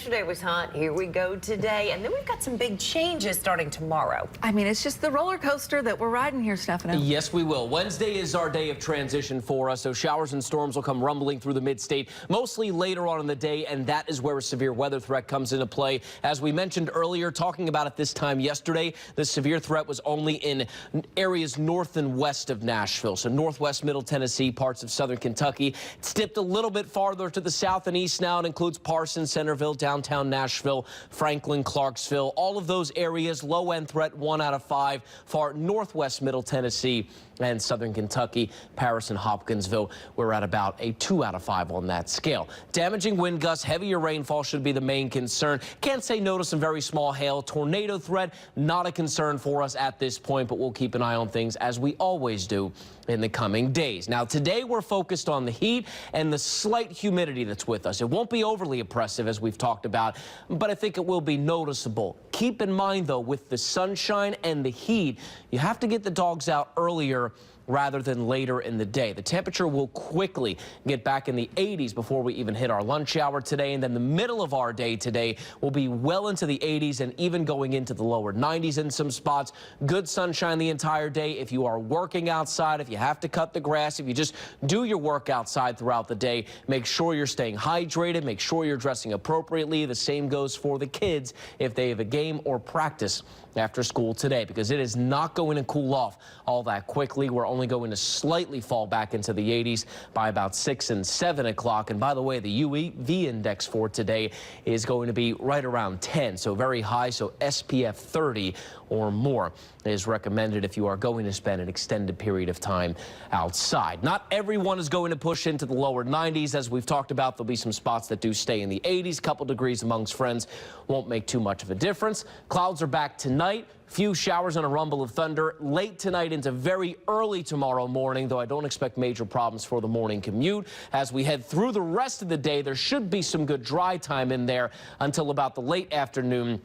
Yesterday was hot. Here we go today. And then we've got some big changes starting tomorrow. I mean, it's just the roller coaster that we're riding here, Stefano. Yes, we will. Wednesday is our day of transition for us, so showers and storms will come rumbling through the mid-state, mostly later on in the day, and that is where a severe weather threat comes into play. As we mentioned earlier, talking about it this time yesterday, the severe threat was only in areas north and west of Nashville, so northwest Middle Tennessee, parts of southern Kentucky. It's dipped a little bit farther to the south and east now. It includes Parsons, Centerville, downtown Nashville, Franklin, Clarksville, all of those areas. Low-end threat 1 out of 5. Far northwest Middle Tennessee and southern Kentucky, Paris and Hopkinsville, we're at about a 2 out of 5 on that scale. Damaging wind gusts, heavier rainfall should be the main concern. Can't say no to some very small hail. Tornado threat, not a concern for us at this point, but we'll keep an eye on things as we always do in the coming days. Now, today we're focused on the heat and the slight humidity that's with us. It won't be overly oppressive, as we've talked about, but I think it will be noticeable. Keep in mind, though, with the sunshine and the heat, you have to get the dogs out earlier rather than later in the day. The temperature will quickly get back in the 80s before we even hit our lunch hour today, and then the middle of our day today will be well into the 80s and even going into the lower 90s in some spots. Good sunshine the entire day. If you are working outside, if you have to cut the grass, if you just do your work outside throughout the day, make sure you're staying hydrated, make sure you're dressing appropriately. The same goes for the kids if they have a game or practice after school today, because it is not going to cool off all that quickly. We're only going to slightly fall back into the 80s by about 6 and 7 o'clock. And by the way, the UV index for today is going to be right around 10, so very high. So SPF 30 or more is recommended if you are going to spend an extended period of time outside. Not everyone is going to push into the lower 90s. As we've talked about, there'll be some spots that do stay in the 80s. Couple degrees amongst friends won't make too much of a difference. Clouds are back tonight. Few showers and a rumble of thunder late tonight into very early tomorrow morning, though I don't expect major problems for the morning commute. As we head through the rest of the day, there should be some good dry time in there until about the late afternoon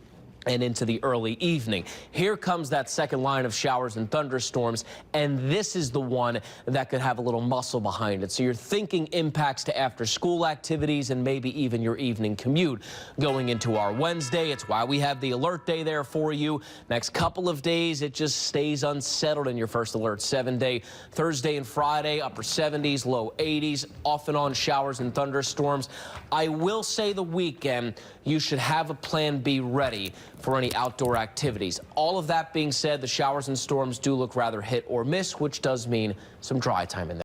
and into the early evening. Here comes that second line of showers and thunderstorms, and this is the one that could have a little muscle behind it. So you're thinking impacts to after-school activities and maybe even your evening commute going into our Wednesday. It's why we have the alert day there for you. Next couple of days, it just stays unsettled in your first alert 7-day. Thursday and Friday, upper 70s, low 80s, off and on showers and thunderstorms. I will say the weekend, you should have a plan B ready for any outdoor activities. All of that being said, the showers and storms do look rather hit or miss, which does mean some dry time in there.